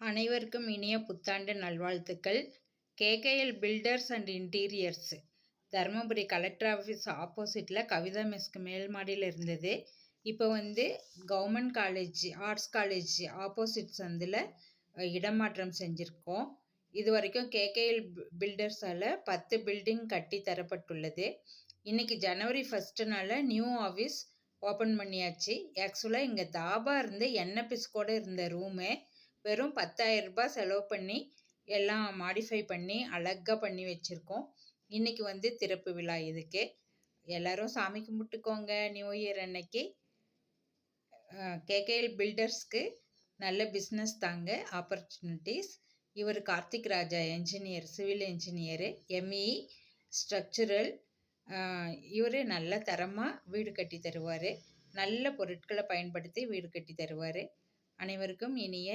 அனைவருக்கும் இனிய புத்தாண்டு நல்வாழ்த்துக்கள். KKL filters and interiors Dharmapuri collector office ஆப்போசிட்டில் கவிதா மெஸ்க்கு மேல் மாடியில் இருந்தது. இப்போ government college arts college opposite சந்தில் இடமாற்றம் செஞ்சுருக்கோம். இது வரைக்கும் கேகேஎல் பில்டர்ஸால் 10 பில்டிங் கட்டி தரப்பட்டுள்ளது. இன்றைக்கி ஜனவரி 1 நியூ ஆஃபீஸ் ஓப்பன் பண்ணியாச்சு. ஆக்சுவலாக இங்கே தாபா இருந்து என்எபிஎஸ் இருந்த ரூமு வெறும் 10,000 ரூபாய் செலவு பண்ணி எல்லாம் மாடிஃபை பண்ணி அழகாக பண்ணி வச்சுருக்கோம். இன்றைக்கி திறப்பு விழா. இதுக்கு எல்லோரும் சாமி கும்பிட்டுக்கோங்க. நியூ இயர் அன்னைக்கு கேகேஎல் பில்டர்ஸ்க்கு நல்ல பிஸ்னஸ் தாங்க, ஆப்பர்ச்சுனிட்டிஸ். இவர் Karthik Raja engineer, civil engineer, ME structural. இவர் நல்ல தரமாக வீடு கட்டி தருவார். நல்ல பொருட்களை பயன்படுத்தி வீடு கட்டி தருவார். அனைவருக்கும் இனிய